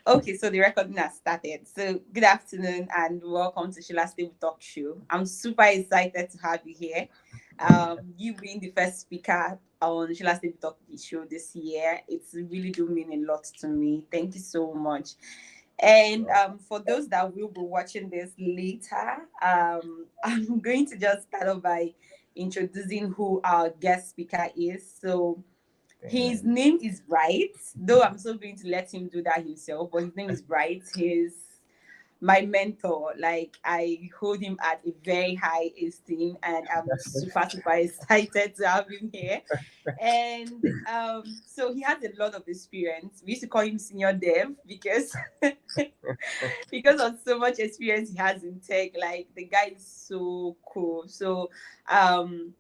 Okay, so the recording has started. So good afternoon and welcome to Sheila's Table Talk Show. I'm super excited to have you here. You being the first speaker on Sheila's Table Talk Show this year, it's really do mean a lot to me. Thank you so much. And for those that will be watching this later, I'm going to just start off by introducing who our guest speaker is. So his name is Bright, though I'm still going to let him do that himself, but his name is Bright. He's my mentor. Like, I hold him at a very high esteem, and I'm super, super excited to have him here. And so he has a lot of experience. We used to call him senior dev because because of so much experience he has in tech. Like, the guy is so cool. So um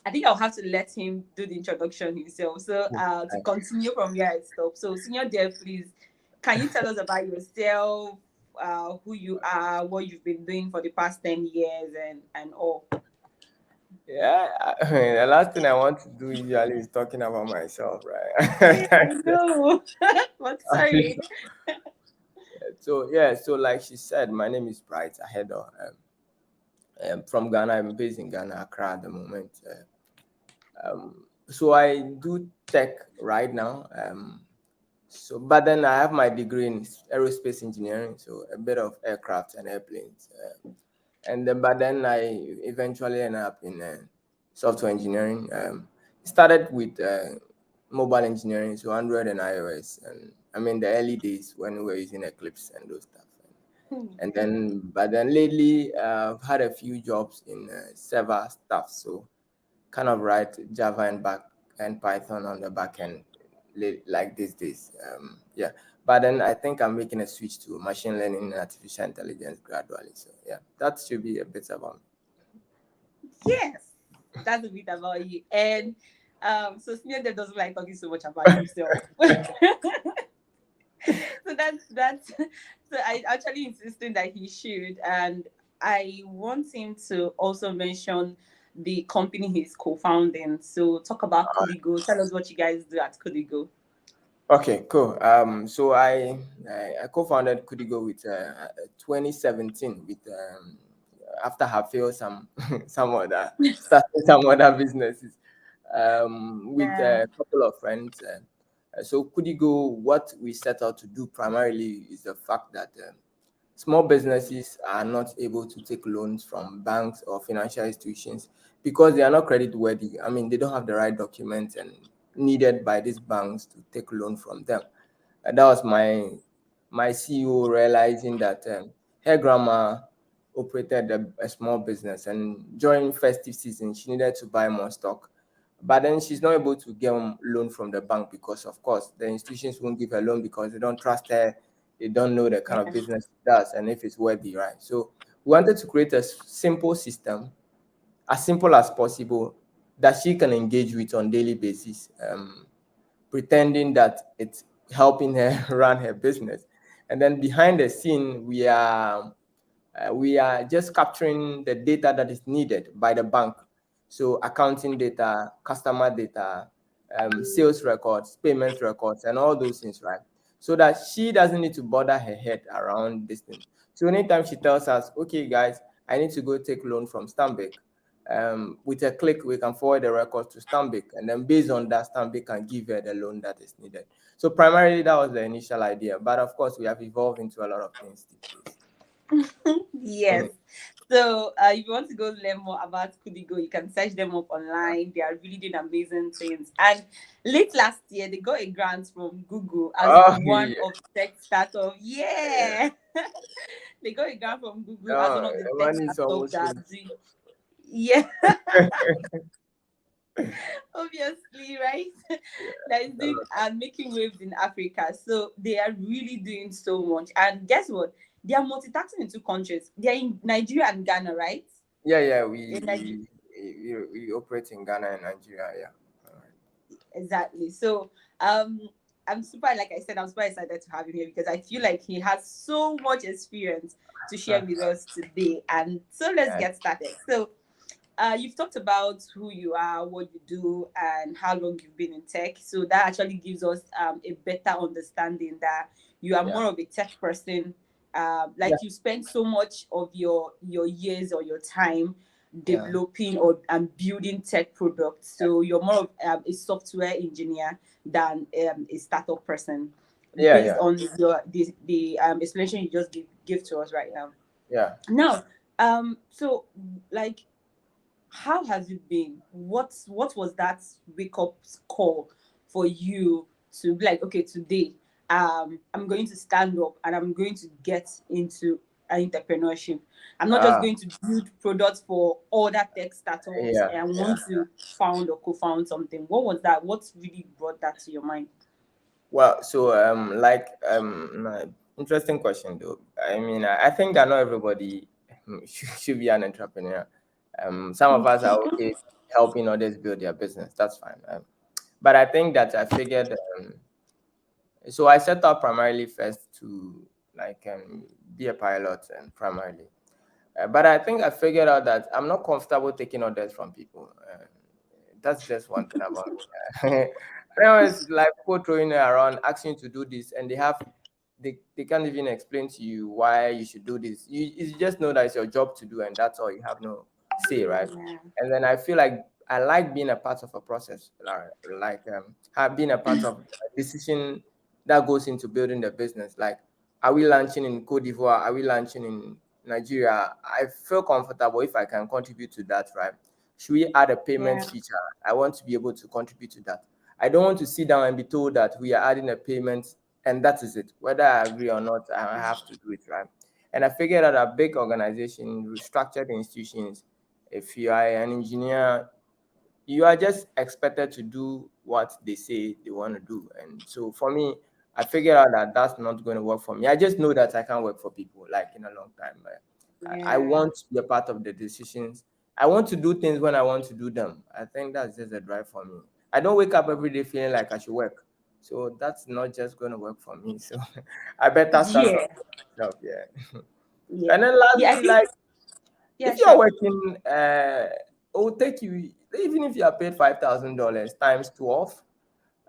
I think I'll have to let him do the introduction himself. So to continue from where I stopped. So Senior Dev, please, can you tell us about yourself, who you are, what you've been doing for the past 10 years and all? Yeah, I mean, the last thing I want to do usually is talking about myself, Yeah, right? I know. But sorry. So like she said, my name is Bright Ahedor. I'm from Ghana. I'm based in Ghana, Accra at the moment. So I do tech right now. But then I have my degree in aerospace engineering, so a bit of aircraft and airplanes. But then I eventually ended up in software engineering. Started with mobile engineering, so Android and iOS, and I mean the early days when we were using Eclipse and those stuff. But then lately, I've had a few jobs in server stuff, so kind of write Java and back and Python on the back end, like these days. Yeah, but then I think I'm making a switch to machine learning and artificial intelligence gradually. So yeah, that should be a bit about me. Yes, that's a bit about you. And so Senior Dev doesn't like talking so much about himself. So that's so I actually insisted that he should, and I want him to also mention the company he's co-founding. So talk about Kudigo. Tell us what you guys do at Kudigo. Okay, cool. So I co-founded Kudigo with 2017 with after I failed some some other starting some other businesses with Yeah. a couple of friends. So Kudigo, what we set out to do primarily is the fact that small businesses are not able to take loans from banks or financial institutions because they are not credit worthy. I mean, they don't have the right documents and needed by these banks to take loan from them. That was my CEO realizing that her grandma operated a small business, and during festive season, she needed to buy more stock. But then she's not able to get a loan from the bank because, of course, the institutions won't give her loan because they don't trust her. They don't know the kind of business she does and if it's worthy, right? So we wanted to create a simple system, as simple as possible, that she can engage with on daily basis, pretending that it's helping her run her business. And then behind the scene, we are just capturing the data that is needed by the bank. So accounting data, customer data, sales records, payment records, and all those things, right? So that she doesn't need to bother her head around this thing. So anytime she tells us, okay, guys, I need to go take loan from Stanbic, with a click, we can forward the records to Stanbic, and then based on that, Stanbic can give her the loan that is needed. So primarily, that was the initial idea. But of course, we have evolved into a lot of things these days. Yes. So if you want to go learn more about Kudigo, you can search them up online. They are really doing amazing things. And late last year, they got a grant from Google as Oh, one yeah. of the tech startup. Yeah. Yeah. They got a grant from Google as one No, of the the tech money is startups almost that are finished. doing. Yeah, obviously, right? That is A doing lot. and making waves in Africa. So they are really doing so much. And guess what? They are multitasking in two countries. They're in Nigeria and Ghana, right? Yeah, yeah. In Nigeria. We operate in Ghana and Nigeria. Yeah. All right. Exactly. So I'm super, like I said, I'm super excited to have him here because I feel like he has so much experience to share with us today. And so let's Yeah. get started. So You've talked about who you are, what you do, and how long you've been in tech. So that actually gives us a better understanding that you are Yeah. more of a tech person. Yeah. Like you spend so much of your years or your time Yeah. developing or and building tech products. So you're more of a software engineer than a startup person, Yeah. based Yeah. on the explanation you just give to us right now. Yeah. Now, so like how has it been? What was that wake up call for you to be like, okay, today I'm going to stand up and I'm going to get into entrepreneurship. I'm not just Ah. going to build products for other tech startups Yeah. and I Yeah. want to found or co-found something. What was that? What really brought that to your mind? Well, so interesting question though. I mean, I think that not everybody should be an entrepreneur. Some of us are okay helping others build their business. That's fine. But I think that I figured. So I set up primarily first to like be a pilot and primarily. But I think I figured out that I'm not comfortable taking orders from people. That's just one thing about me. I know it's like people throwing it around, asking you to do this, and they can't even explain to you why you should do this. You just know that it's your job to do, and that's all. You have no say, right? Yeah. And then I feel like I like being a part of a process, have been a part of a decision that goes into building the business. Like, are we launching in Cote d'Ivoire? Are we launching in Nigeria? I feel comfortable if I can contribute to that, right? Should we add a payment Yeah. feature? I want to be able to contribute to that. I don't want to sit down and be told that we are adding a payment and that is it. Whether I agree or not, I have to do it, right? And I figured out a big organization, structured institutions, if you are an engineer, you are just expected to do what they say they want to do. And so for me, I figured out that that's not going to work for me. I just know that I can't work for people like in a long time. But I Yeah. want to be a part of the decisions. I want to do things when I want to do them. I think that's just a drive for me. I don't wake up every day feeling like I should work. So that's not just going to work for me. So I better start Yeah. something myself. Yeah. Yeah. And then Yeah, I lastly, think like yeah, if you are sure. working, it will take you, even if you are paid $5,000 times 12,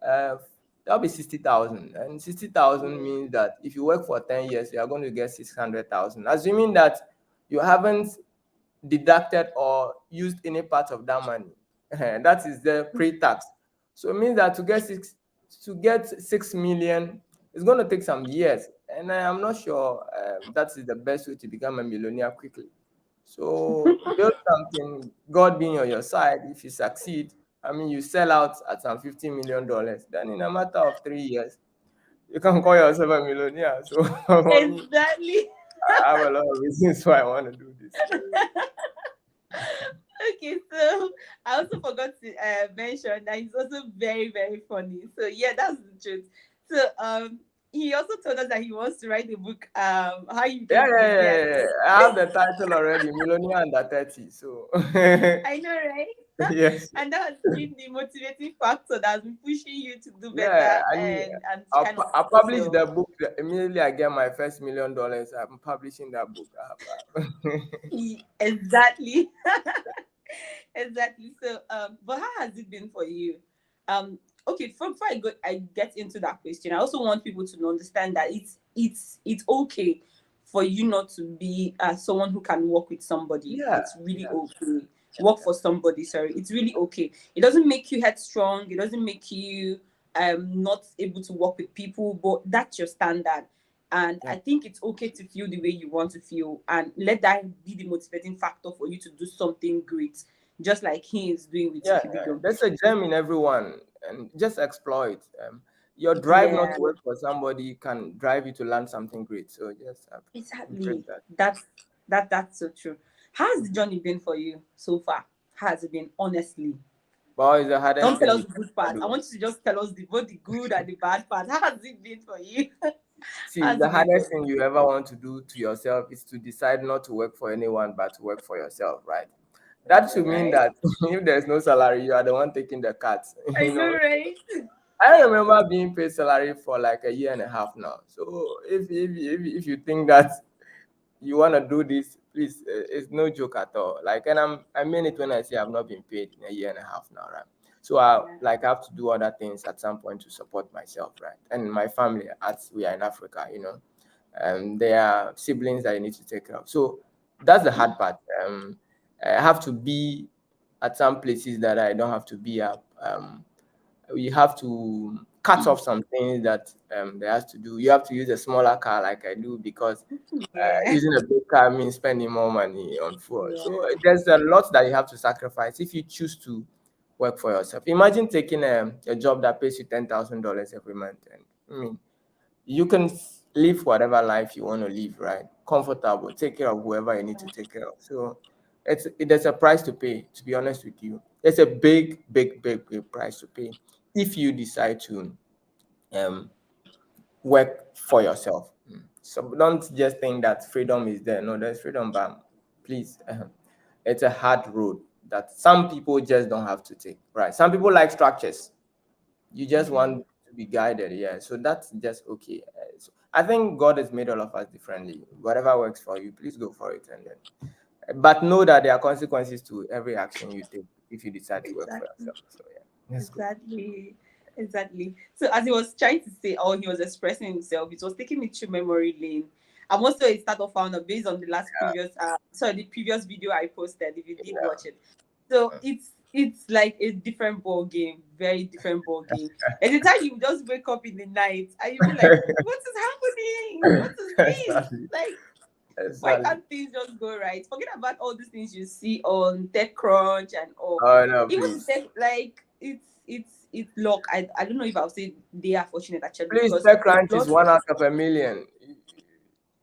uh, that'll be 60,000. And 60,000 Yeah. means that if you work for 10 years, you are going to get 600,000, assuming that you haven't deducted or used any part of that money. That is the pre-tax. So it means that to get 6 million, it's going to take some years. And I'm not sure that is the best way to become a millionaire quickly. So build something, God being on your side. If you succeed, I mean, you sell out at some $50 million, then in a matter of 3 years, you can call yourself a millionaire. So for me, Exactly. I have a lot of reasons why I want to do this. Okay, so I also forgot to mention that he's also very, very funny. So yeah, that's the truth. So he also told us that he wants to write a book, how you Yeah, became a yeah, yeah, millionaire. yeah, yeah. I have the title already, Millionaire Under 30. So I know, right? yes, And that has been the motivating factor that has been pushing you to do yeah. better And and I'll, kind of I'll publish fulfill. the book immediately I get my first $1 million. I'm publishing that book. Exactly. Exactly. So, but how has it been for you? Okay, before I get into that question, I also want people to understand that it's okay for you not to be someone who can work with somebody. Yeah, It's really yeah, okay. Work yeah, for somebody. Sorry, it's really okay. It doesn't make you headstrong. It doesn't make you not able to work with people. But that's your standard. And yeah. I think it's okay to feel the way you want to feel, and let that be the motivating factor for you to do something great, just like he is doing with Yeah, yeah. Kibigo. There's a gem in everyone, and just explore it. Your drive not Yeah, to work for somebody can drive you to learn something great. So just embrace exactly. that. That's so true. How has the journey been for you so far? How has it been, honestly? But it's the hardest Don't tell thing us you the good can part. I do. want you to just tell us both the good and the bad part. How has it been for you? See, How's the it been for hardest you? thing you ever want to do to yourself is to decide not to work for anyone but to work for yourself, right? I That know, should mean right? that if there's no salary, you are the one taking the cut. I You know, know, right? I remember being paid salary for like a year and a half now. So if you think that you want to do this, please. It's no joke at all. Like, and I mean it when I say I've not been paid in a year and a half now, right? So I Yeah. like have to do other things at some point to support myself, right? And my family, as we are in Africa, there are siblings that you need to take care of. So that's the hard part. I have to be at some places that I don't have to be at. You have to cut off some things that there has to do. You have to use a smaller car like I do because Yeah. using a big car means spending more money on fuel. So Yeah. there's a lot that you have to sacrifice if you choose to work for yourself. Imagine taking a job that pays you $10,000 every month, and I mean you can live whatever life you want to live, right? Comfortable, take care of whoever you need to take care of. So there's a price to pay. To be honest with you, there's a big, big, big, big price to pay if you decide to um work for yourself. So don't just think that freedom is there. No, there's freedom, but please, it's a hard road that some people just don't have to take. Right? Some people like structures. You just Yeah. want to be guided, yeah. So that's just okay. So I think God has made all of us differently. Whatever works for you, please go for it, and then. But know that there are consequences to every action you take if you decide to work for Exactly. yourself. So yeah, let's go. Exactly. Exactly. So as he was trying to say, or he was expressing himself, it was taking me through memory lane. I'm also a startup founder based on the last previous sorry, the previous video I posted, if you did watch it. So it's like a different ball game, very different ball game. And the time you just wake up in the night and you be like, what is happening? What is this? Exactly. Like, why Exactly. can't things just go right? Forget about all these things you see on TechCrunch and all. Oh no, Even please. tech, like it's luck. I don't know if I'll say they are fortunate actually Please, because tech a crunch is lot. one out of a million.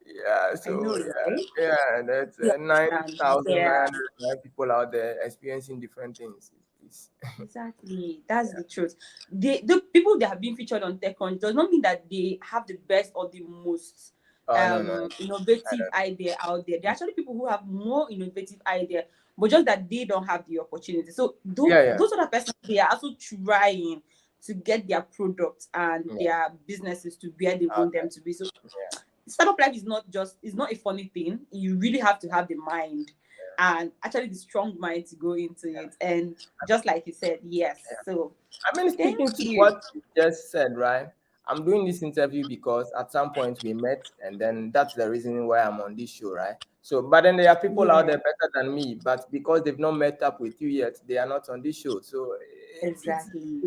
Yeah, I so know, right? yeah, that's You nine understand? thousand nine Yeah, hundred nine people out there experiencing different things. Please. exactly. That's the truth. The people that have been featured on TechCrunch does not mean that they have the best or the most Oh no, no, I innovative don't. idea out there. There are actually people who have more innovative idea, but just that they don't have the opportunity. So Yeah, yeah, those other persons, they are also trying to get their products and yeah. their businesses to where they want Okay. them to be. So Yeah, startup life is not just, it's not a funny thing. You really have to have the mind and actually the strong mind to go into yeah, it. And just like you said, yes. yeah. So I mean, thank speaking to you. what you just said, right? I'm doing this interview because at some point we met, and then that's the reason why I'm on this show, right? So, but then there are people out Yeah, there better than me, but because they've not met up with you yet, they are not on this show. So, exactly.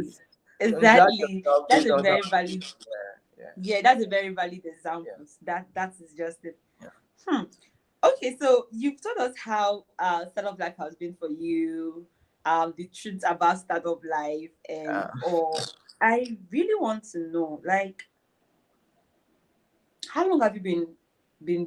don't judge Exactly. yourself That's based a on very something. valid, Yeah, yeah, that's a very valid yeah, example. That is just it. yeah, Hmm. Okay, so you've told us how startup life has been for you, the truth about startup life and yeah. all. I really want to know, like, how long have you been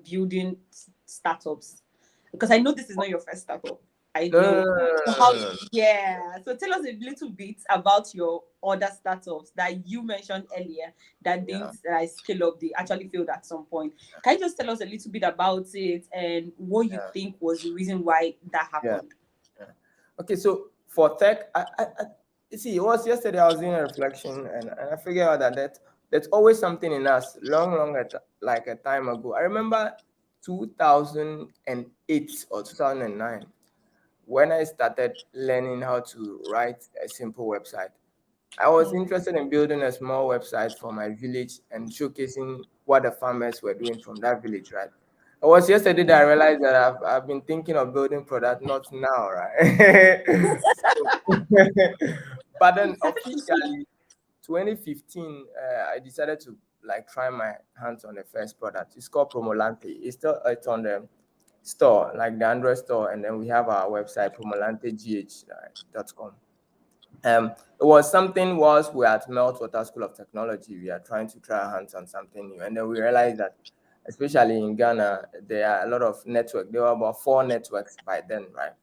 building startups? Because I know this is not your first startup. I No, no, no, know. no, So no, how? no, no, no. Yeah. So tell us a little bit about your other startups that you mentioned earlier that Yeah, didn't scale up. They actually failed at some point. Can you just tell us a little bit about it and what you yeah, think was the reason why that yeah. happened? Yeah. Okay, so for tech, you see, it was yesterday I was doing a reflection, and I figured out that there's always something in us like a time ago. I remember 2008 or 2009 when I started learning how to write a simple website. I was Yeah. interested in building a small website for my village and showcasing what the farmers were doing from that village, right? It was yesterday that I realized that I've been thinking of building product, not now, right? So, but then Exactly. officially, 2015, I decided to like try my hands on the first product. It's called Promolante. It's on the store, like the Android store, and then we have our website promolantegh.com. It was something whilst we are at Meltwater School of Technology, we are trying to try our hands on something new. And then we realized that, especially in Ghana, there are a lot of networks. There were about 4 networks by then, right?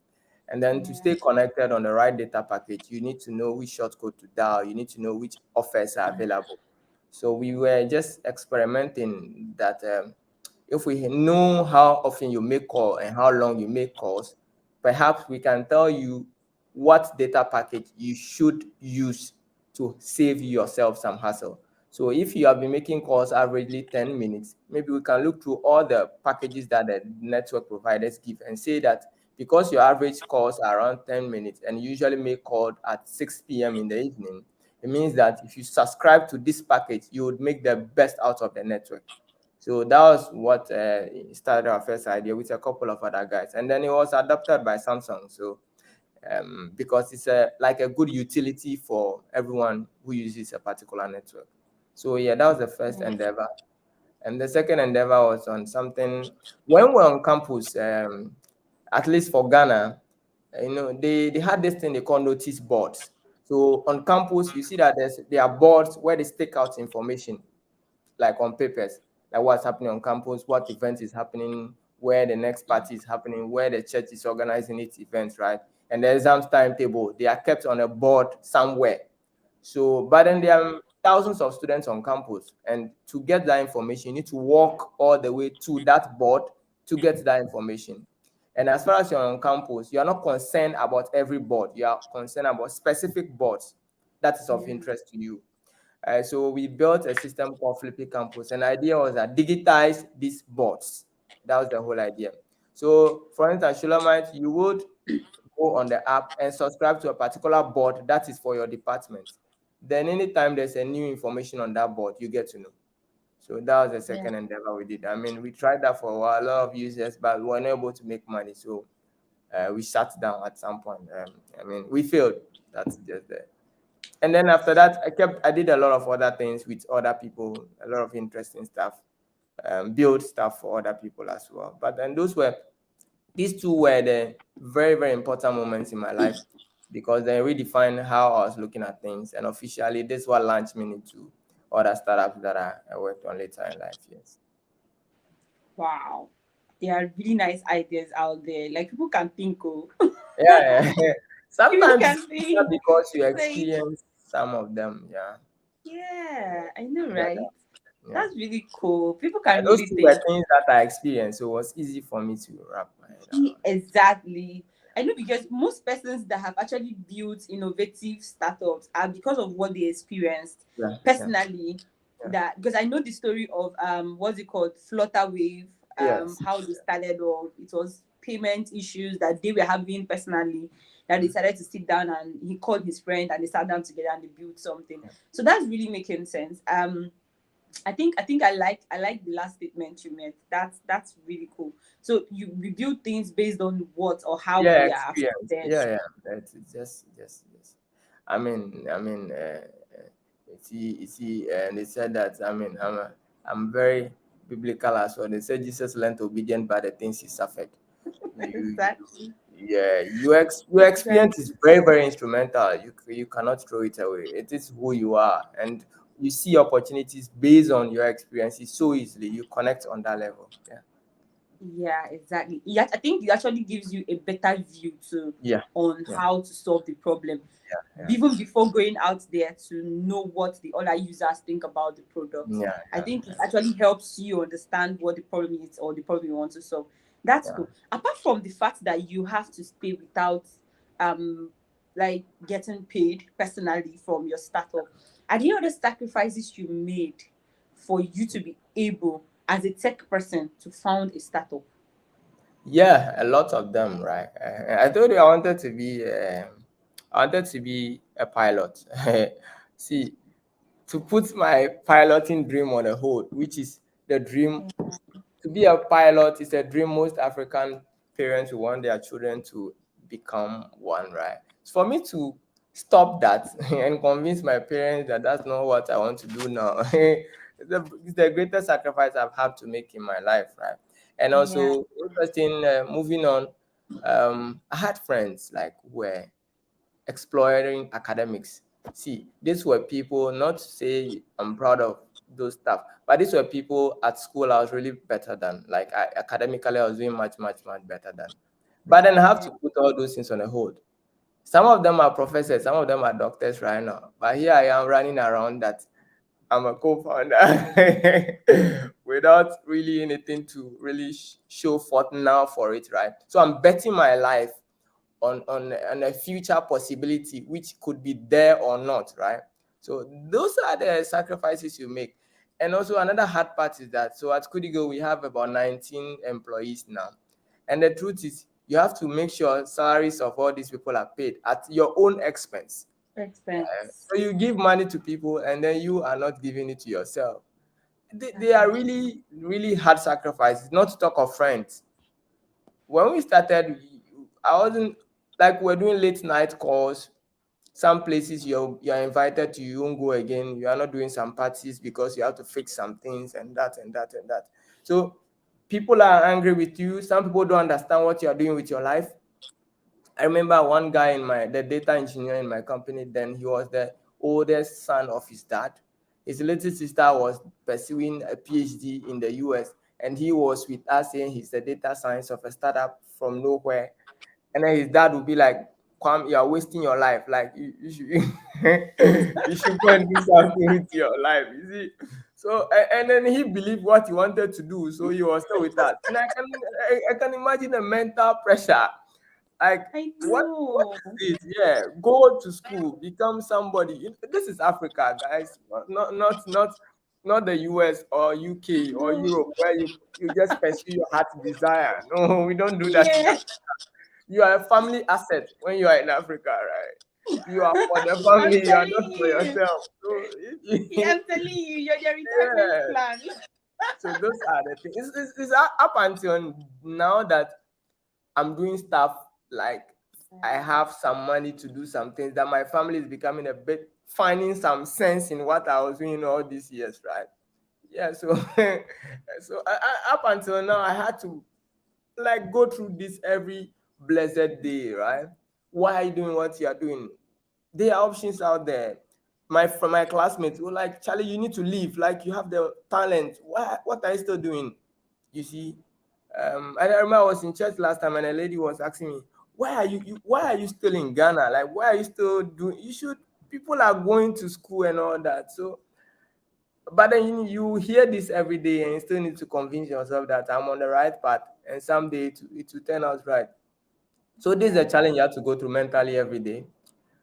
And then to Yeah. stay connected on the right data package, you need to know which shortcode to dial. You need to know which offers are available. So we were just experimenting that if we know how often you make call and how long you make calls, perhaps we can tell you what data package you should use to save yourself some hassle. So if you have been making calls averagely 10 minutes, maybe we can look through all the packages that the network providers give and say that because your average calls are around 10 minutes and you usually make call at 6 p.m. in the evening, it means that if you subscribe to this package, you would make the best out of the network. So that was what started our first idea with a couple of other guys. And then it was adopted by Samsung. So because it's like a good utility for everyone who uses a particular network. So yeah, that was the first endeavor. And the second endeavor was on something when we're on campus, at least for Ghana, they had this thing they call notice boards. So on campus, you see that there are boards where they stick out information like on papers, like what's happening on campus, what event is happening, where the next party is happening, where the church is organizing its events, right? And the exams timetable, they are kept on a board somewhere. So, but then there are thousands of students on campus, and to get that information, you need to walk all the way to that board to get that information. And as far as you're on campus, you are not concerned about every board. You are concerned about specific boards that is of Yeah. interest to you. So we built a system called Flippy Campus, and the idea was that digitize these boards. That was the whole idea. So, for instance, Shulamite, you would go on the app and subscribe to a particular board that is for your department. Then, anytime there's a new information on that board, you get to know. So that was the Yeah. second endeavor we did. I mean, we tried that for a while, a lot of users, but we were not able to make money. So we shut down at some point. I mean, we failed. That's just there. And then after that, I did a lot of other things with other people, a lot of interesting stuff, build stuff for other people as well. But then these two were the very, very important moments in my life because they redefined how I was looking at things. And officially, this is what launched me into other startups that I worked on later in life. Yes. Wow. There are really nice ideas out there. Like people can think, oh, Yeah. Yeah. people Sometimes can it's easier think. because you Say, experience some of them. Yeah. yeah, I know, Better. right? Yeah. That's really cool. People can And those really two were think. things that I experienced, so it was easy for me to wrap my head around. Exactly. I know because most persons that have actually built innovative startups are because of what they experienced Yeah, yeah, personally. yeah. That because I know the story of what's it called, Flutterwave, Yes. how they started off. It was payment issues that they were having personally, that they Mm, decided to sit down, and he called his friend and they sat down together and they built something. yeah. So that's really making sense. I think I like the last statement you made. That's really cool. So you build things based on what or how Yeah, they are experience. then. Yeah, yeah. That's just. I mean, and they said that. I mean, I'm very biblical as well. They said Jesus learned obedience by the things he suffered. You, Exactly. yeah, your experience Exactly. is very, very instrumental. You cannot throw it away. It is who you are, and you see opportunities based on your experiences so easily. You connect on that level. Yeah, Yeah, exactly. Yeah, I think it actually gives you a better view to yeah, on yeah, how to solve the problem, yeah, even before going out there to know what the other users think about the product. yeah, I yeah, think it yeah, actually helps you understand what the problem is or the problem you want to solve. That's yeah. cool. Apart from the fact that you have to stay without um like getting paid personally from your startup, are there other sacrifices you made for you to be able as a tech person to found a startup? Yeah, a lot of them, right? I told you I wanted to be a pilot. See, to put my piloting dream on a hold, which is the dream to be a pilot is a dream most African parents will want their children to become one, right? So for me to stop that and convince my parents that that's not what I want to do now, it's the greatest sacrifice I've had to make in my life, right? And Yeah, also, interesting, moving on, I had friends like who were exploring academics. See, these were people, not to say I'm proud of those stuff, but these were people at school I was really better than. Like academically, I was doing much, much, much better than. But then I have yeah, to put all those things on a hold. Some of them are professors, some of them are doctors right now. But here I am running around that I'm a co-founder without really anything to really show forth now for it, right? So I'm betting my life on a future possibility which could be there or not, right? So those are the sacrifices you make. And also another hard part is that, so at Kudigo, we have about 19 employees now. And the truth is, you have to make sure salaries of all these people are paid at your own expense. Expense. So you give money to people and then you are not giving it to yourself. They are really, really hard sacrifices, not to talk of friends. When we started, I wasn't like, we're doing late night calls. Some places you're invited to, you won't go again. You are not doing some parties because you have to fix some things and that and that and that. So people are angry with you. Some people don't understand what you are doing with your life. I remember one guy the data engineer in my company, then he was the oldest son of his dad. His little sister was pursuing a PhD in the US, and he was with us saying he's the data science of a startup from nowhere. And then his dad would be like, Kwam, you are wasting your life. Like you should you should go and do something with your life. You see? So and then he believed what he wanted to do. So he was still with us. And I can imagine the mental pressure. Like I what know. is it? Yeah, go to school, become somebody. This is Africa, guys. Not the US or UK or No. Europe where you just pursue your heart desire. No, we don't do that in Yeah. Africa. You are a family asset when you are in Africa, right? You are for the family, I'm you are telling not for you. yourself. So Yeah, I'm telling you, you're the retirement yeah. plan. So those are the things. It's up until now that I'm doing stuff like I have some money to do some things that my family is becoming a bit finding some sense in what I was doing all these years, right? Yeah, so so up until now, I had to like go through this every blessed day, right? Why are you doing what you are doing? There are options out there. From my classmates were like, Charlie, you need to leave. Like you have the talent. What are you still doing? You see, and I remember I was in church last time, and a lady was asking me, why are you still in Ghana? Like, why are you still doing? You should. People are going to school and all that. So, but then you hear this every day, and you still need to convince yourself that I'm on the right path, and someday it will turn out right. So this is a challenge you have to go through mentally every day.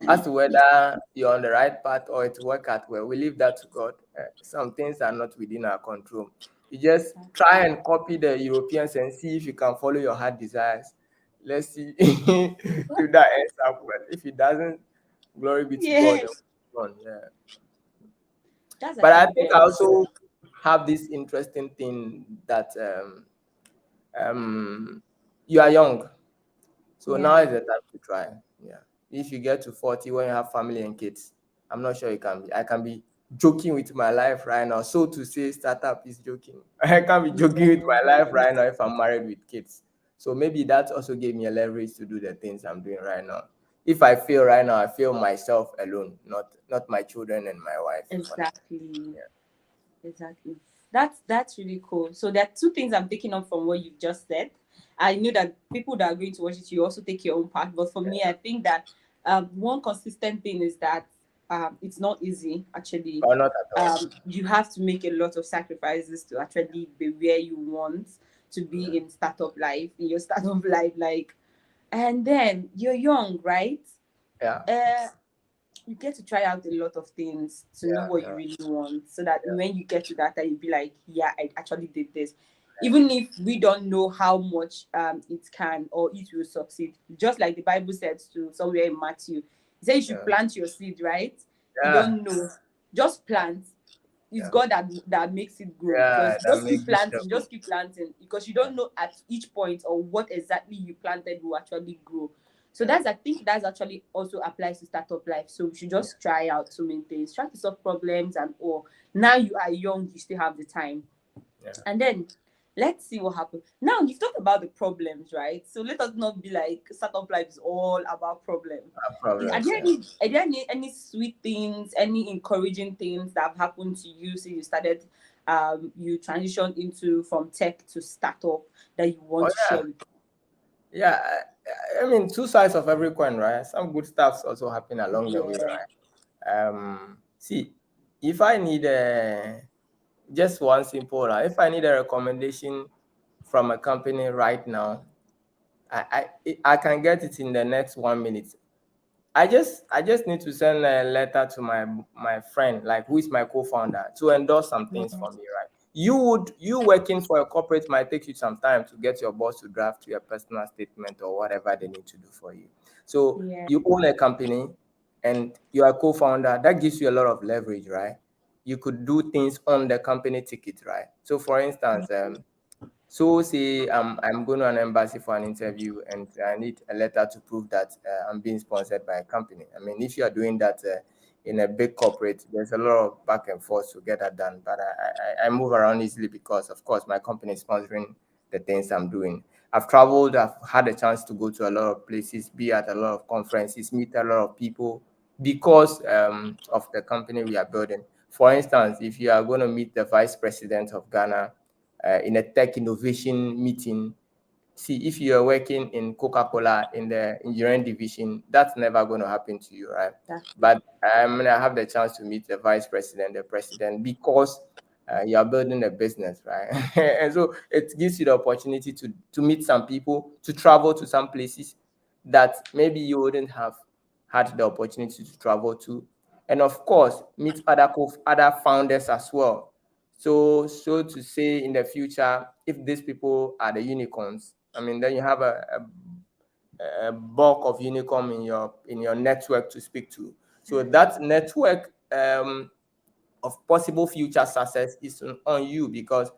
As to whether you're on the right path or it work out well, we leave that to God. Some things are not within our control. You just try and copy the Europeans and see if you can follow your heart desires. Let's see if that ends up well. If it doesn't, glory be to God. And Yes. move on, yeah. That's But I actually think very I true. also have this interesting thing that you are young. So now Yeah. is the time to try. Yeah. If you get to 40 when you have family and kids, I'm not sure you can be. I can be joking with my life right now. So to say startup is joking. I can be joking with my life right now if I'm married with kids. So maybe that also gave me a leverage to do the things I'm doing right now. If I fail right now, I feel myself alone, not my children and my wife. Honestly. Exactly. Exactly. That's really cool. So there are two things I'm taking up from what you've just said. I know that people that are going to watch it, you also take your own part. But for me, I think that one consistent thing is that it's not easy actually. Or not at all. You have to make a lot of sacrifices to actually be where you want to be in startup life, in your startup life, like, and then you're young, right? Yeah. Uh, you get to try out a lot of things to know Yeah. what you Yeah. really want so that Yeah. when you get to that time you'll be like, yeah, I actually did this, even if we don't know how much it can or it will succeed. Just like the Bible said to somewhere in Matthew, he said you should Yeah. plant your seed, right? You Yeah. don't know, just plant. It's Yeah. God that makes it grow. Yeah. Just That just keep makes it planting, simple. just keep planting, because you don't know at each point or what exactly you planted will actually grow. So Yeah. I think that's actually also applies to startup life. So we should Yeah. just try out so many things, try to solve problems and all. Now you are young, you still have the time. Yeah. And then let's see what happens. Now you've talked about the problems, right? So let us not be like startup life is all about problems. Are Problems. there Yeah. any sweet things, any encouraging things that have happened to you since you started, you transitioned into from tech to startup that you want Oh to share yeah. with Yeah. I mean, two sides of every coin, right? Some good stuffs also happen along the way, Yeah. right? See, if I need just one simple, if I need a recommendation from a company right now, I can get it in the next 1 minute. I just need to send a letter to my friend, like who is my co-founder, to endorse some things for me, right? You working for a corporate might take you some time to get your boss to draft your personal statement or whatever they need to do for you. So Yeah. you own a company and you are a co-founder, that gives you a lot of leverage, right? You could do things on the company ticket, right? So for instance, so say I'm going to an embassy for an interview and I need a letter to prove that I'm being sponsored by a company. I mean, if you are doing that in a big corporate, there's a lot of back and forth to get that done. But I move around easily because, of course, my company is sponsoring the things I'm doing. I've traveled, I've had a chance to go to a lot of places, be at a lot of conferences, meet a lot of people because of the company we are building. For instance, if you are going to meet the vice president of Ghana, in a tech innovation meeting. See, if you are working in Coca-Cola in the engineering division, that's never going to happen to you, right? That's true. But I'm gonna have the chance to meet the vice president, the president, because you are building a business, right? And so it gives you the opportunity to meet some people, to travel to some places that maybe you wouldn't have had the opportunity to travel to, and of course meet other founders as well. So to say, in the future, if these people are the unicorns, I mean, then you have a bulk of unicorn in your network to speak to. So that network of possible future success is on you because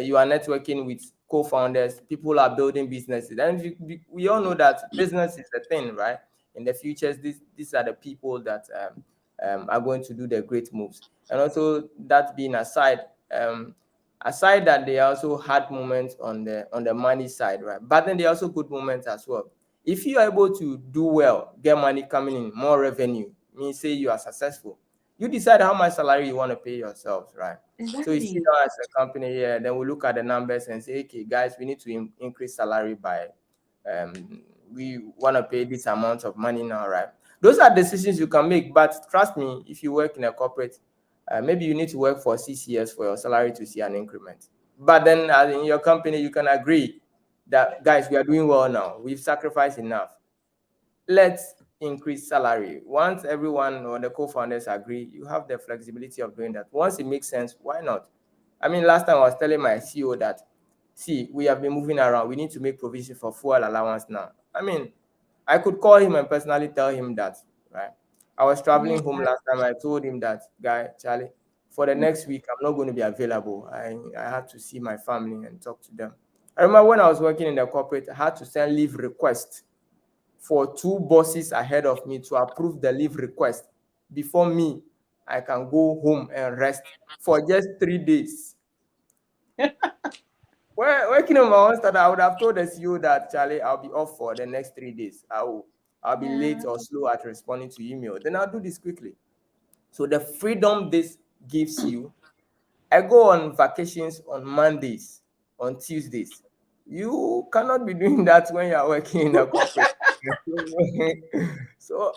you are networking with co-founders. People are building businesses, and we all know that business is the thing, right? In the futures, these are the people that are going to do the great moves. And also, that being aside, aside that, they also had moments on the money side, right? But then there are also good moments as well. If you are able to do well, get money coming in, more revenue, means say you are successful, you decide how much salary you want to pay yourselves, right? So you sit Exactly. down as a company here, then we look at the numbers and say, okay, guys, we need to increase salary by, we want to pay this amount of money now, right? Those are decisions you can make, but trust me, if you work in a corporate, maybe you need to work for 6 years for your salary to see an increment. But then in your company, you can agree that, guys, we are doing well now. We've sacrificed enough, let's increase salary. Once everyone or the co-founders agree, you have the flexibility of doing that. Once it makes sense, why not? I mean, last time I was telling my CEO that, see, we have been moving around. We need to make provision for fuel allowance now. I mean, I could call him and personally tell him that, right? I was Yeah. traveling home last time. I told him that, guy, Charlie, for the next week, I'm not going to be available. I have to see my family and talk to them. I remember when I was working in the corporate, I had to send leave requests for two bosses ahead of me to approve the leave request before me. I can go home and rest for just 3 days. Well, working on my own start, I would have told the CEO that, Charlie, I'll be off for the next 3 days. I'll be late Yeah. or slow at responding to email. Then I'll do this quickly. So the freedom this gives you, I go on vacations on Mondays, on Tuesdays. You cannot be doing that when you are working in a corporate. So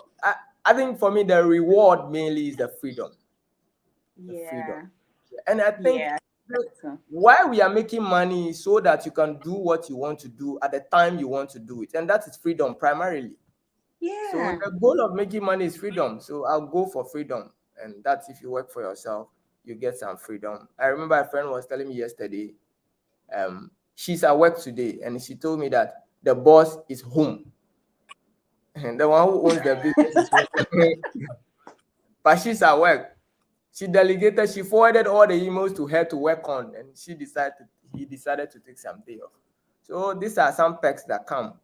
I think for me, the reward mainly is the freedom. The freedom. Yeah. And I think Yeah. So, why we are making money is so that you can do what you want to do at the time you want to do it. And that is freedom primarily. So yeah. the goal of making money is freedom. So I'll go for freedom. And that's, if you work for yourself, you get some freedom. I remember a friend was telling me yesterday, she's at work today, and she told me that the boss is home. And the one who owns the business is home. But she's at work. She delegated, she forwarded all the emails to her to work on, and he decided to take some day off. So these are some perks that come.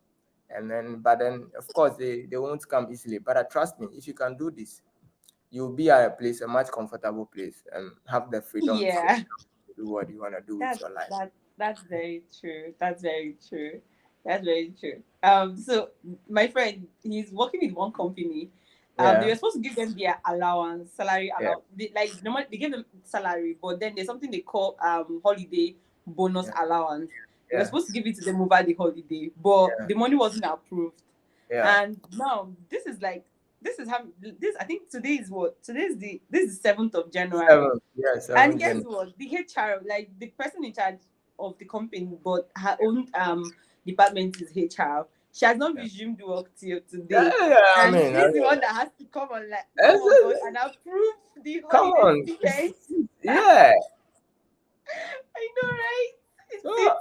And then, but then, of course, they won't come easily. But trust me, if you can do this, you'll be at a place, a much comfortable place, and have the freedom to Yeah. do what you want to do with That your life. that that's very true. That's very true. That's very true. So my friend, he's working with one company. They Yeah, were supposed to give them their allowance, salary yeah, allowance. Like normally they give them salary, but then there's something they call holiday bonus yeah, allowance. They were yeah, supposed to give it to them over the holiday, but yeah, the money wasn't approved. yeah. And now this is how this I think today is what this is 7th of January. 7 And guess January. what? The HR, like the person in charge of the company, but her own department is HR. She has not resumed work till Yeah, today, yeah, I and mean, she's the one that has to come on, like, come on board it's- and approve the come holiday on. ticket. Yeah. I know, right? So,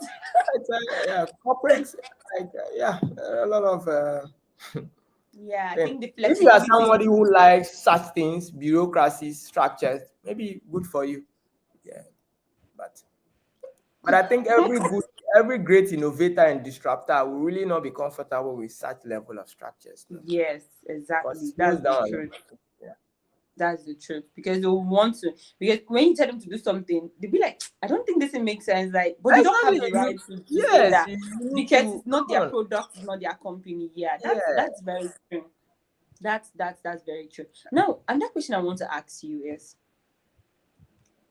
It's yeah, corporates, like, yeah, a lot of yeah. I things. think the If you are flexibility. somebody who likes such things, bureaucracy, structures, maybe good for you. Yeah, but I think every great innovator and disruptor will really not be comfortable with such level of structures, no, Yes, because it exactly. slows That's the down a lot. truth. Yeah, That's the truth. Because they want to. Because when you tell them to do something, they'll be like, I don't think this makes sense. Like, but they don't have exactly. the right to say Yes, that you need because to it's not come their on. product, it's not their company. Yeah, Yeah, that's very true. That's very true. Now, another question I want to ask you is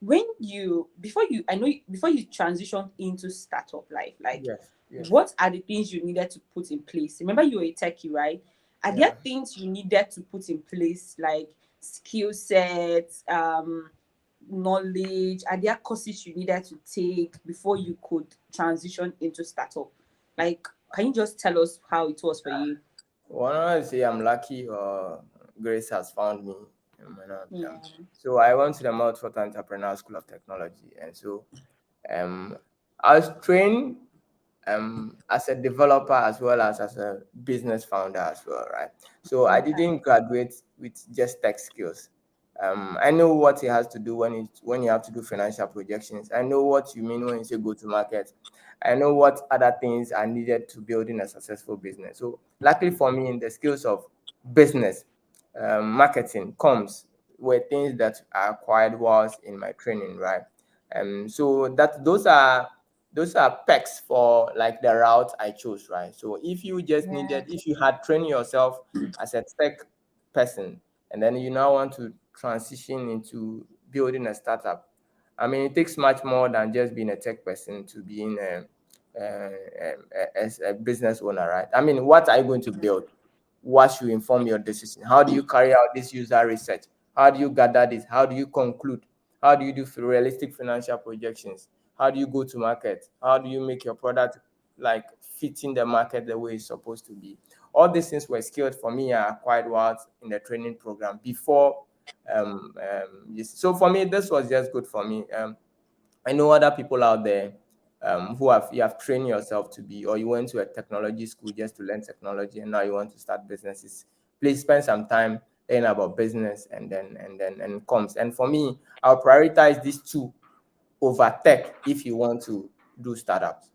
when you before you I know before you transition into startup life, like yes, yes, what are the things you needed to put in place? Remember, you're a techie, right? Are there yeah. things you needed to put in place, like skill sets, knowledge? Are there courses you needed to take before you could transition into startup? Like, can you just tell us how it was for you? Well, I say I'm lucky, or grace has found me. Yeah. So I went to the Mountfort Entrepreneur School of Technology, and so um, I was trained as a developer as well as a business founder as well, right? So I Okay. didn't graduate with just tech skills. I know what it has to do when you have to do financial projections. I know what you mean when you say go to market. I know what other things are needed to building a successful business. So luckily for me, in the skills of business, marketing, comms were things that I acquired whilst in my training, right? So that those are perks for like the route I chose, right? So Yeah. if you had trained yourself as a tech person, and then you now want to transition into building a startup, I mean, it takes much more than just being a tech person to being as a business owner, right? I mean, what are you going to build? What should inform your decision? How do you carry out this user research? How do you gather this? How do you conclude? How do you do realistic financial projections? How do you go to market? How do you make your product like fitting the market the way it's supposed to be? All these things were skilled for me. I acquired while in the training program before. So for me, this was just good for me. I know other people out there who you have trained yourself to be, or you went to a technology school just to learn technology, and now you want to start businesses. Please spend some time learning about business and comms. And for me, I'll prioritize these two over tech if you want to do startups.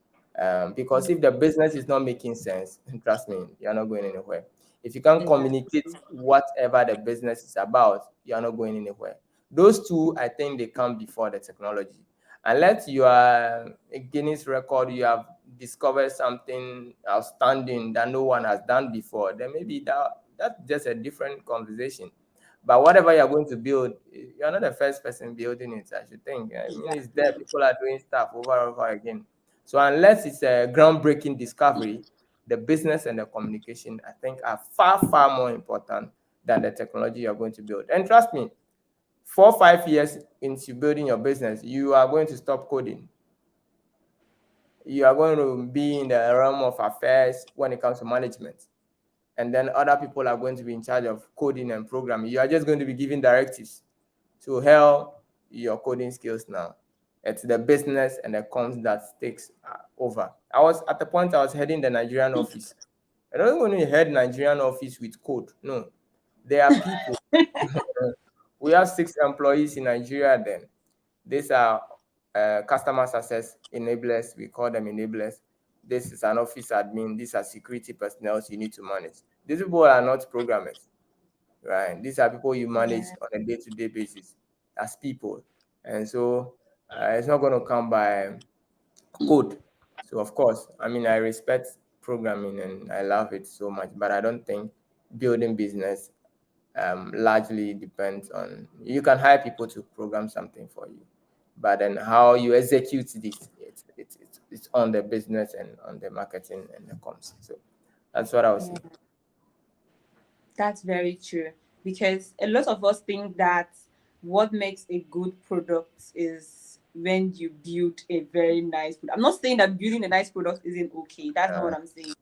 Because if the business is not making sense, trust me, you're not going anywhere. If you can't communicate Exactly. whatever the business is about, you're not going anywhere. Those two, I think they come before the technology. Unless you are a Guinness record, you have discovered something outstanding that no one has done before, then maybe that's just a different conversation. But whatever you're going to build, you're not the first person building it, I should think. I mean, it's there. Exactly. People are doing stuff over and over again. So unless it's a groundbreaking discovery, the business and the communication, I think, are far, far more important than the technology you're going to build. And trust me, 4 or 5 years into building your business, you are going to stop coding. You are going to be in the realm of affairs when it comes to management, and then other people are going to be in charge of coding and programming. You are just going to be giving directives. So hell your coding skills now. It's the business and the comms that takes over. I was at the point I was heading the Nigerian office. I don't want to head Nigerian office with code. No, there are people. We have 6 employees in Nigeria. Then these are customer success enablers. We call them enablers. This is an office admin. These are security personnel you need to manage. These people are not programmers, right? These are people you manage Yeah. on a day-to-day basis as people. And so it's not going to come by code. So, of course, I mean, I respect programming and I love it so much, but I don't think building business largely depends on, you can hire people to program something for you, but then how you execute this, it's on the business and on the marketing and the comms. So that's what I would say. That's very true because a lot of us think that what makes a good product is when you build a very nice product. I'm not saying that building a nice product isn't okay. That's not what Uh, I'm saying.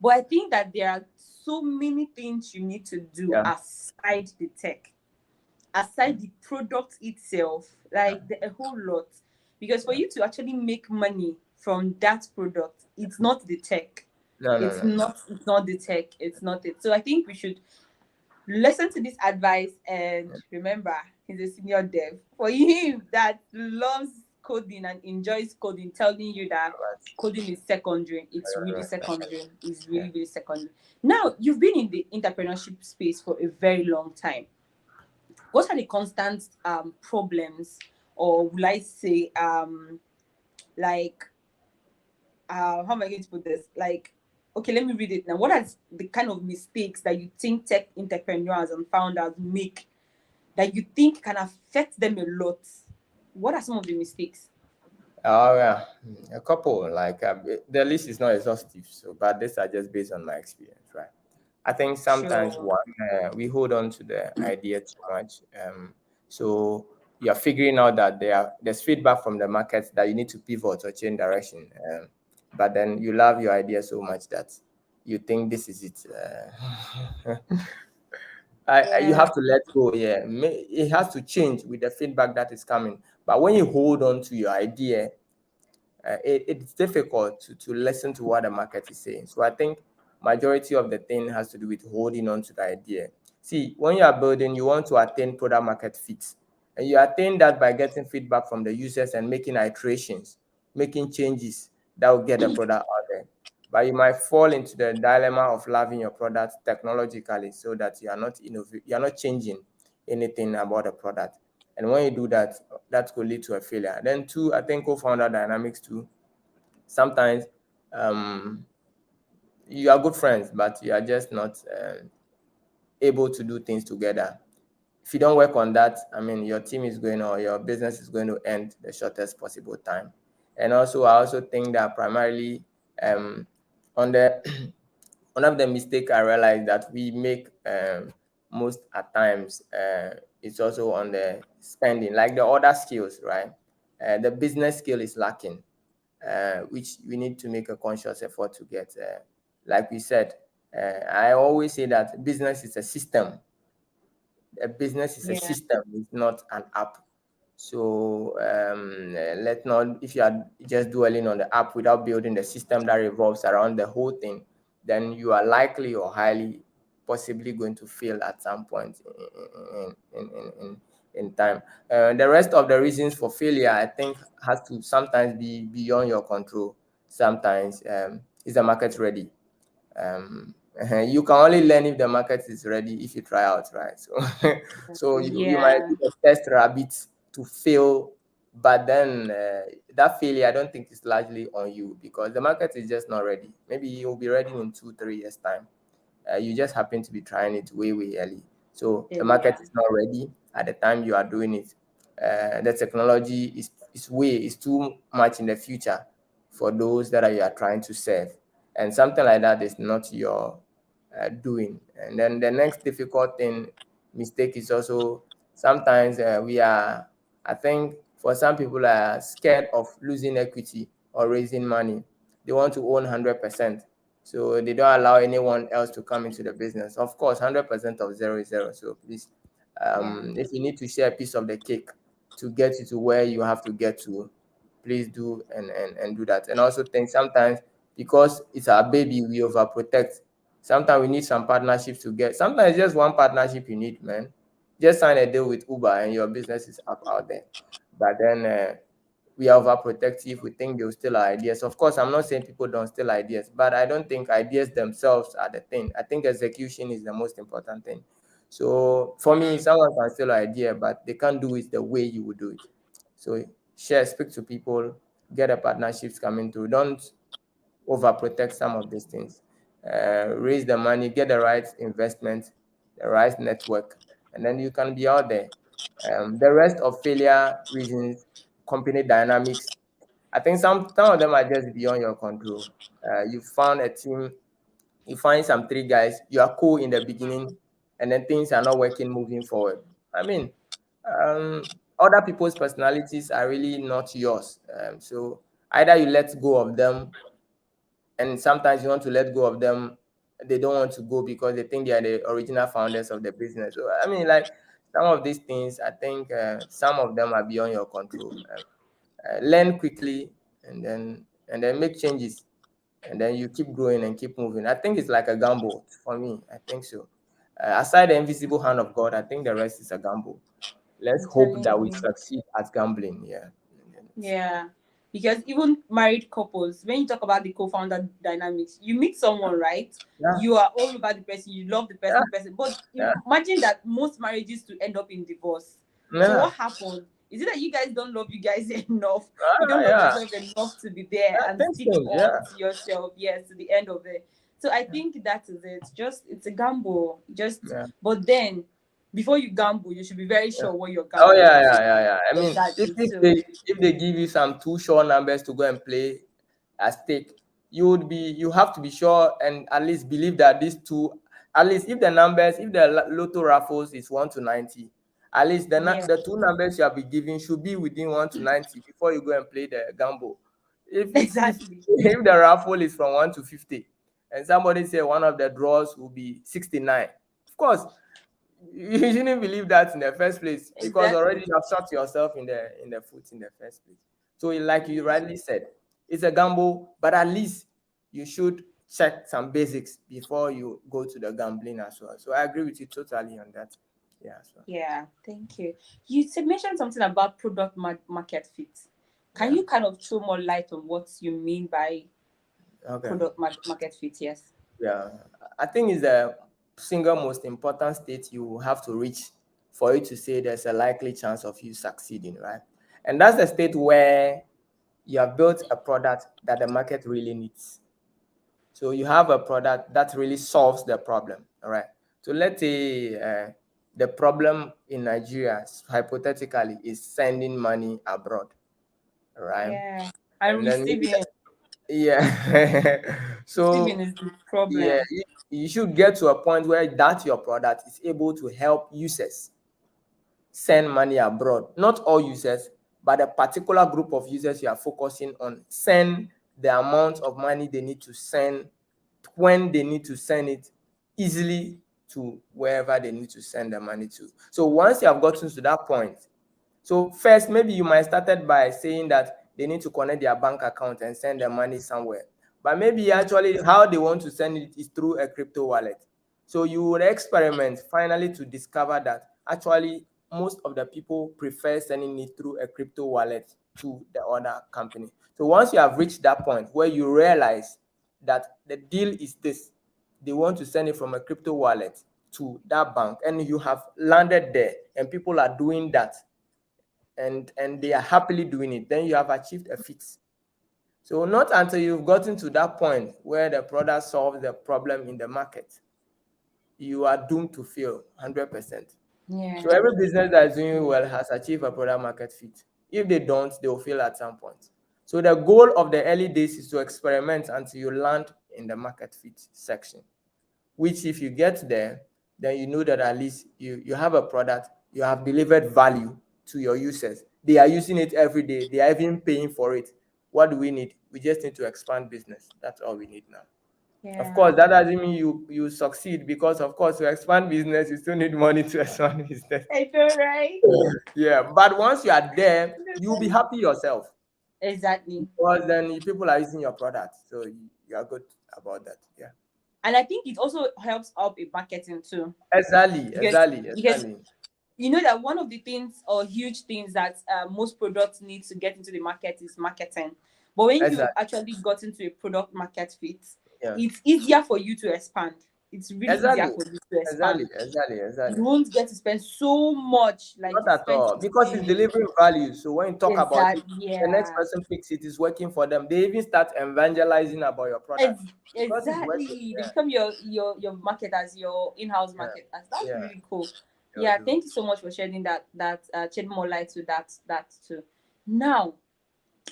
But I think that there are so many things you need to do Yeah. aside the tech, aside the product itself, like a whole lot. Because for Yeah. you to actually make money from that product, it's not the tech. No, no, It's no, no. not it's not the tech, it's not it. So I think we should listen to this advice and remember he's a senior dev. For him that loves coding and enjoys coding, telling you that Right. coding is secondary, it's Right, really right, right. secondary, it's Yeah. really, really secondary. Now you've been in the entrepreneurship space for a very long time. What are the constant problems, or will I say like how am I going to put this? Like, okay, let me read it now. What are the kind of mistakes that you think tech entrepreneurs and founders make that you think can affect them a lot? What are some of the mistakes? Oh yeah, a couple. Like the list is not exhaustive, so but these are just based on my experience, right? I think sometimes Sure. one we hold on to the idea too much. So you're figuring out that there's feedback from the market that you need to pivot or change direction. But then you love your idea so much that you think this is it. You Yeah. have to let go. Yeah, it has to change with the feedback that is coming. But when you hold on to your idea, it's difficult to listen to what the market is saying. So I think majority of the thing has to do with holding on to the idea. See, when you are building, you want to attain product market fit, and you attain that by getting feedback from the users and making iterations, making changes that will get the product out there. But you might fall into the dilemma of loving your product technologically, so that you are not changing anything about the product. And when you do that, that could lead to a failure. Then two, I think co-founder dynamics too. Sometimes um, you are good friends, but you are just not able to do things together. If you don't work on that, I mean, your team is going, or your business is going to end the shortest possible time. And also, I also think that primarily on the one of the mistakes I realized that we make most at times is also on the spending, like the other skills, right? The business skill is lacking, which we need to make a conscious effort to get. Like we said, I always say that business is a system. A business is a Yeah. system, it's not an app. So let not, if you are just dwelling on the app without building the system that revolves around the whole thing, then you are likely or highly possibly going to fail at some point in time. The rest of the reasons for failure, I think, has to sometimes be beyond your control. Sometimes is the market ready? You can only learn if the market is ready if you try out, right? So so you might Yeah. be a test rabbit to fail, but then that failure I don't think is largely on you, because the market is just not ready. Maybe you'll be ready in 2 3 years time. You just happen to be trying it way early, so the market Yeah. is not ready at the time you are doing it. The technology is too much in the future for those that you are trying to serve, and something like that is not your doing. And then the next difficult thing mistake is also sometimes we are, I think for some people are scared of losing equity or raising money. They want to own 100%, so they don't allow anyone else to come into the business. Of course, 100% of zero is zero, so please, Yeah. if you need to share a piece of the cake to get you to where you have to get to, please do and do that. And also think sometimes, because it's our baby, we overprotect. Sometimes we need some partnerships to get. Sometimes just one partnership you need, man. Just sign a deal with Uber and your business is up out there. But then we are overprotective. We think they'll steal our ideas. Of course, I'm not saying people don't steal ideas, but I don't think ideas themselves are the thing. I think execution is the most important thing. So for me, someone can steal an idea, but they can't do it the way you would do it. So share, speak to people, get a partnerships coming through. Don't overprotect some of these things. Raise the money, get the right investment, the right network, and then you can be out there. The rest of failure reasons, company dynamics, I think some of them are just beyond your control. You found a team, you find some three guys, you are cool in the beginning, and then things are not working moving forward. I mean, other people's personalities are really not yours. So either you let go of them and sometimes you want to let go of them. They don't want to go because they think they are the original founders of the business. So I mean, like some of these things, I think some of them are beyond your control. Learn quickly, and then make changes, and then you keep growing and keep moving. I think it's like a gamble for me. I think so. Aside the invisible hand of God, I think the rest is a gamble. Let's I'm hope telling that we you. succeed at gambling. Yeah. Yeah. Because even married couples, when you talk about the co-founder dynamics, you meet someone, right? Yeah. You are all about the person, you love the Yeah. person. But Yeah. imagine that most marriages to end up in divorce. So Yeah. what happened? Is it that you guys don't love you guys enough? You Ah, don't love yeah. yourself enough to be there I and think stick so. on Yeah. to yourself, yes, to the end of it. So I think that is it. Just it's a gamble. Just Yeah. but then before you gamble, you should be very Yeah. sure what you're Oh gambling yeah, into. yeah, yeah, yeah. I mean, if, Exactly. if So they if they give you some two sure numbers to go and play at stake, you have to be sure and at least believe that these two, at least if the numbers, if the lotto raffles is 1 to 90, at least yeah, the two numbers you have been given should be within 1 to 90 before you go and play the gamble. If it's if exactly. if the raffle is from 1 to 50 and somebody say one of the draws will be 69, of course you shouldn't believe that in the first place because already Exactly. you have shot yourself in the foot in the first place. So, like you Yeah. rightly said, it's a gamble, but at least you should check some basics before you go to the gambling as well. So, I agree with you totally on that. Yeah, as well. Yeah. Thank you. You said mentioned something about product market fit. Can Yeah. you kind of throw more light on what you mean by Okay. product market fit? Yes. Yeah. I think it's the single most important state you have to reach for you to say there's a likely chance of you succeeding, right? And that's the state where you have built a product that the market really needs. So you have a product that really solves the problem. All right. So let's say the problem in Nigeria, hypothetically, is sending money abroad. All right. Yeah. And And then maybe, receiving yeah. receiving So is the yeah, problem. you should get to a point where that your product is able to help users send money abroad. Not all users, but a particular group of users you are focusing on send the amount of money they need to send when they need to send it easily to wherever they need to send the money to. So once you have gotten to that point, so first, maybe you might started by saying that they need to connect their bank account and send the money somewhere. But maybe Yeah. actually how they want to send it is through a crypto wallet. So you would experiment finally to discover that actually most of the people prefer sending it through a crypto wallet to the other company. So once you have reached that point where you realize that the deal is this, they want to send it from a crypto wallet to that bank, and you have landed there and people are doing that, and they are happily doing it, then you have achieved a fix. So not until you've gotten to that point where the product solves the problem in the market, you are doomed to fail 100%. So Yeah. every business that is doing well has achieved a product market fit. If they don't, they will fail at some point. So the goal of the early days is to experiment until you land in the market fit section, which if you get there, then you know that at least you have a product, you have delivered value to your users. They are using it every day. They are even paying for it. What do we need? We just need to expand business. That's all we need now. Of Yeah. course, that doesn't mean you succeed because, of course, to expand business, you still need money to expand business. I feel right. Yeah, but once you are there, you'll be happy yourself Exactly. because then people are using your product. So you are good about that. Yeah. And I think it also helps up in marketing too. Exactly, Because exactly, because exactly. you know that one of the things or huge things that most products need to get into the market is marketing. But when you've Exactly. actually got into a product market fit, Yeah. it's easier for you to expand. It's really easier Exactly. for you to Exactly. expand. Exactly. You Exactly. won't get to spend so much like Not you at spent all. in the Because it's beginning. delivering value. So when you talk about it, Exactly. the next Yeah. person picks it, is working for them. They even start evangelizing about your product because it's working. Exactly. They become your marketers, your in-house Yeah. marketers. That's Yeah. really cool. Yeah. Yeah, Do. thank you so much for shedding shed more light to that too. Now,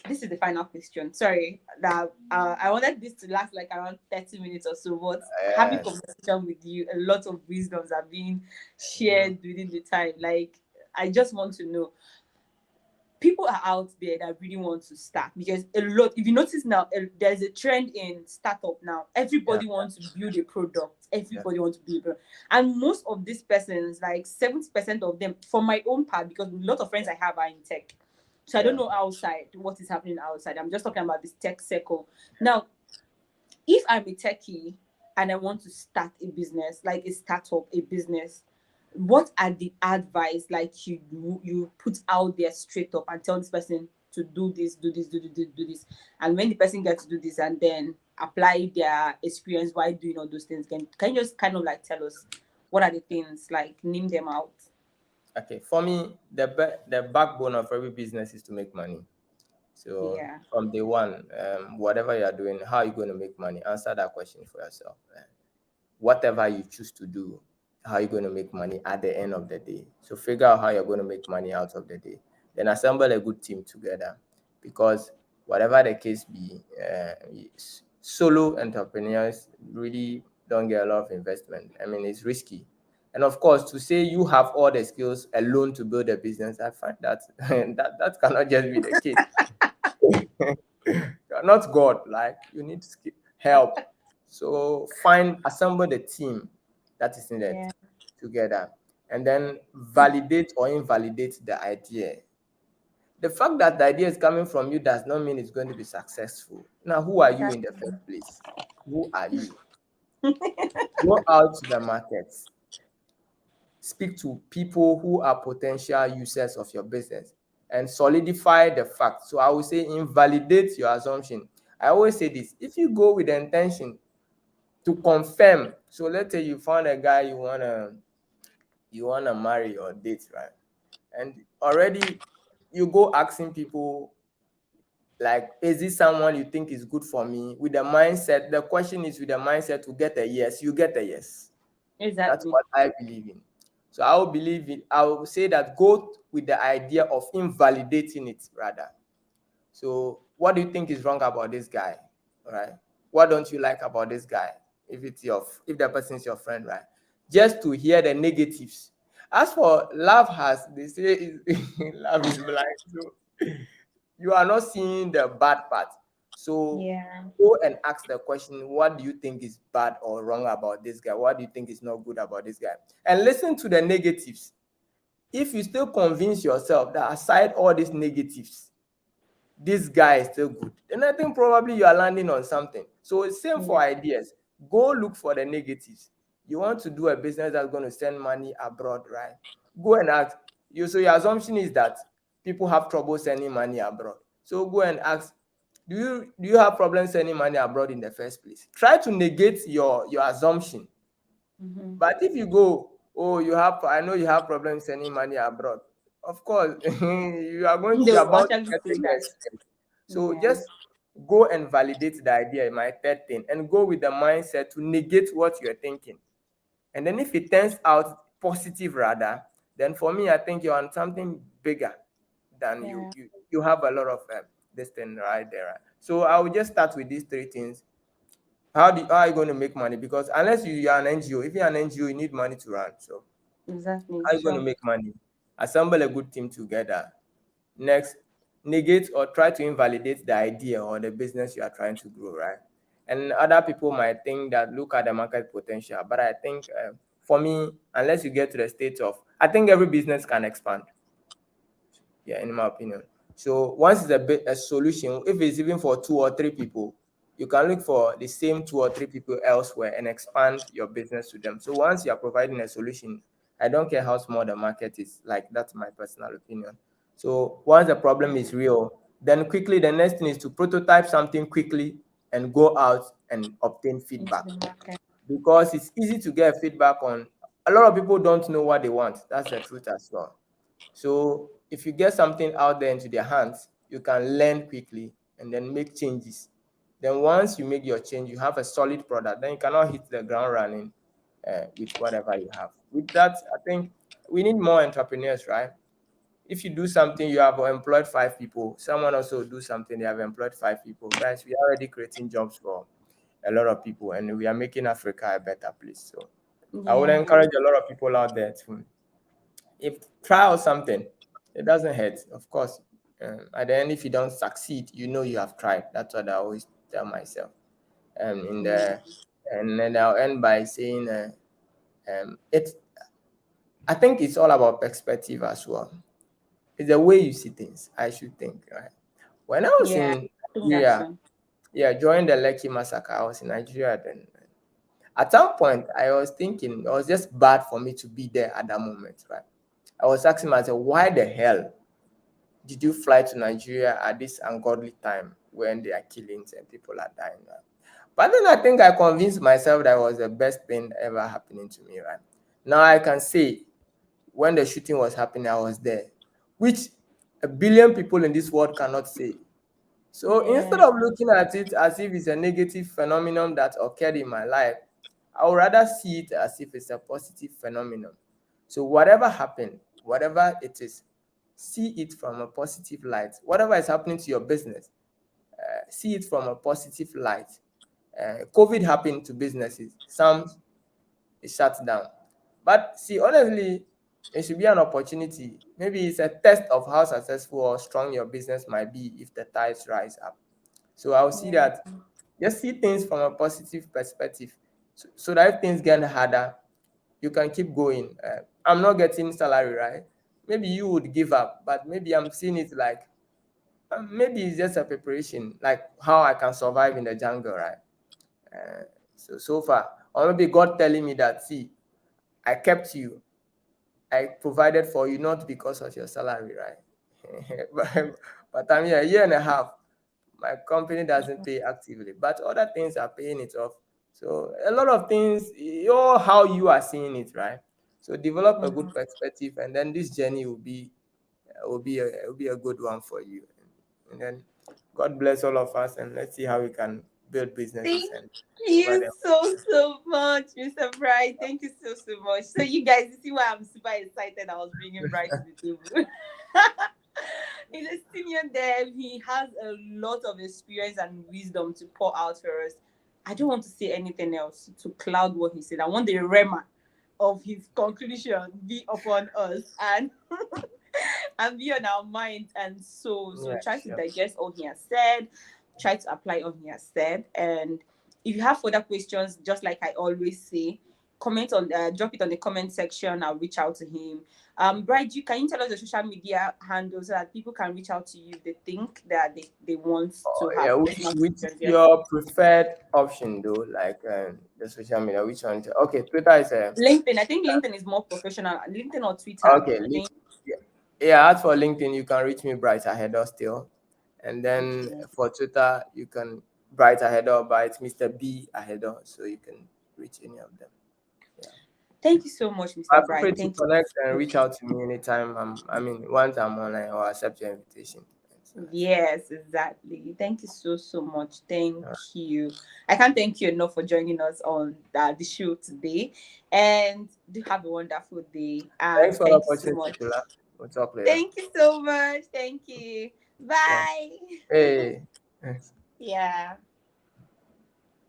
this is the final question. Sorry that I wanted this to last like around 30 minutes or so, but having Yes. conversation with you, a lot of wisdoms are being Mhm. shared within the time. Like, I just want to know, people are out there that really want to start, because a lot, if you notice now, there's a trend in startup now. Yeah, Everybody wants to build a product. yeah, Everybody wants to build a product. And most of these persons, like 70% of them, for my own part, because a lot of friends I have are in tech. So I don't yeah. know outside what is happening outside. I'm just talking about this tech circle. Now, if I'm a techie and I want to start a business, like a startup, a business, what are the advice like you put out there straight up and tell this person to do this, do this, do this, and when the person gets to do this and then apply their experience while doing all those things, can you just kind of like tell us what are the things, like name them out? Okay, for me, the backbone of every business is to make money. So Yeah, from day one, whatever you are doing, how are you going to make money? Answer that question for yourself. Whatever you choose to do, how are you going to make money at the end of the day? So figure out how you're going to make money out of the day. Then assemble a good team together, because whatever the case be, solo entrepreneurs really don't get a lot of investment. I mean, it's risky. And of course, to say you have all the skills alone to build a business, I find that that cannot just be the case. You're not God, like you need help. So assemble the team that is needed yeah, together, and then validate or invalidate the idea. The fact that the idea is coming from you does not mean it's going to be successful. Now, who are you in the exactly. first place? Who are you? Go out to the markets, speak to people who are potential users of your business, and solidify the fact. So I would say invalidate your assumption. I always say this: if you go with the intention to confirm, so let's say you found a guy you wanna marry or date, right? And already you go asking people, like, is this someone you think is good for me? With the mindset, the question is with the mindset to get a yes, you get a yes. That's Exactly. what I believe in. So I will say that go with the idea of invalidating it rather. So what do you think is wrong about this guy? Right? What don't you like about this guy? If the person is your friend, right? Just to hear the negatives. As for love has, they say love is blind. So you are not seeing the bad part. So Yeah. go and ask the question, what do you think is bad or wrong about this guy? What do you think is not good about this guy? And listen to the negatives. If you still convince yourself that aside all these negatives, this guy is still good, then I think probably you are landing on something. So it's same Yeah. for ideas. Go look for the negatives. You want to do a business that's going to send money abroad, right? Go and ask. So your assumption is that people have trouble sending money abroad. So go and ask, do you have problems sending money abroad in the first place? Try to negate your assumption. Mm-hmm. But if you go, oh, I know you have problems sending money abroad. Of course, They you are will bound to actually get say a that. yes. So Yeah. just go and validate the idea, my third thing, and go with the mindset to negate what you're thinking. And then if it turns out positive rather, then for me, I think you're on something bigger than you. Yeah. You have a lot of this thing right there. Right? So I will just start with these three things. How are you going to make money? Because unless you are an NGO, if you're an NGO, you need money to run. So Exactly. how are you going to Sure. make money? Assemble a good team together. Next, negate or try to invalidate the idea or the business you are trying to grow, right? And other people might think that look at the market potential, but I think for me, unless you get to the state of, I think every business can expand. Yeah, in my opinion. So once it's a solution, if it's even for 2 or 3 people, you can look for the same 2 or 3 people elsewhere and expand your business to them. So once you are providing a solution, I don't care how small the market is, like that's my personal opinion. So once the problem is real, then quickly the next thing is to prototype something quickly and go out and obtain Into feedback, the market. because it's easy to get feedback on. A lot of people don't know what they want. That's the truth as well. So if you get something out there into their hands, you can learn quickly and then make changes. Then once you make your change, you have a solid product. Then you cannot hit the ground running with whatever you have. With that, I think we need more entrepreneurs, right? If you do something, you have employed 5 people. Someone also do something, they have employed 5 people. Guys, we are already creating jobs for a lot of people, and we are making Africa a better place. So I would Yeah. encourage a lot of people out there to, if try out something, it doesn't hurt, of course. At the end, if you don't succeed, you know you have tried. That's what I always tell myself. In Yeah. the And then I'll end by saying, it's I think it's all about perspective as well. It's the way you see things, I should think, right? When I was Yeah. in I think that's Nigeria, so. yeah, during the Lekki massacre, I was in Nigeria then. At some point, I was thinking it was just bad for me to be there at that moment, right? I was asking myself, why the hell did you fly to Nigeria at this ungodly time when there are killings and people are dying, right? But then I think I convinced myself that was the best thing ever happening to me, right? Now I can say when the shooting was happening, I was there, which a billion people in this world cannot say. So instead Yeah. of looking at it as if it's a negative phenomenon that occurred in my life, I would rather see it as if it's a positive phenomenon. So whatever happened, whatever it is, see it from a positive light. Whatever is happening to your business, see it from a positive light. COVID happened to businesses. Some is shut down. But see, honestly, it should be an opportunity. Maybe it's a test of how successful or strong your business might be if the tides rise up. So I'll see Yeah. that, just see things from a positive perspective. So that if things get harder, you can keep going. I'm not getting salary, right? Maybe you would give up, but maybe I'm seeing it like maybe it's just a preparation, like how I can survive in the jungle, right? So far, or maybe God telling me that, see, I kept you, I provided for you not because of your salary, right? but I'm here a year and a half. My company doesn't pay actively, but other things are paying it off. So a lot of things, you're how you are seeing it, right? So develop a good Mhm. perspective, and then this journey will be a good one for you. And then God bless all of us, and let's see how we can build businesses Thank and over you them. so much, Mr. Bright. Thank you so much. So you guys, you see why I'm super excited. I was bringing Bright to the table. He's a senior dev. He has a lot of experience and wisdom to pour out for us. I don't want to say anything else to cloud what he said. I want the rema of his conclusion be upon us and and be on our minds and souls. So Yeah, try to sure. digest all he has said, try to apply all he has said. And if you have further questions, just like I always say, comment on drop it on the comment section. I'll reach out to him. Bright, you can you tell us the social media handles so that people can reach out to you if they think that they want to Yeah, have which is questions, yeah. your preferred option though? Like the social media, which one? Okay, Twitter is LinkedIn. I think LinkedIn is more professional. LinkedIn or Twitter. okay. I think. Yeah, yeah. As for LinkedIn, you can reach me Bright Ahedor still, and then Okay. for Twitter, you can Bright Ahedor, but it's Mr. B Ahedor, so you can reach any of them. Yeah, Thank you so much, Mr. but feel free Bright. to Thank connect and you. reach out to me anytime. Once I'm online, or accept your invitation. So that's it. Yes, exactly. Thank you so much. Thank All right. you. I can't thank you enough for joining us on the show today. And do have a wonderful day. Thanks And for the thank you so opportunity, much. Shula. We'll talk later. Thank you so much. Thank you. Sure. Bye. Hey. Yeah.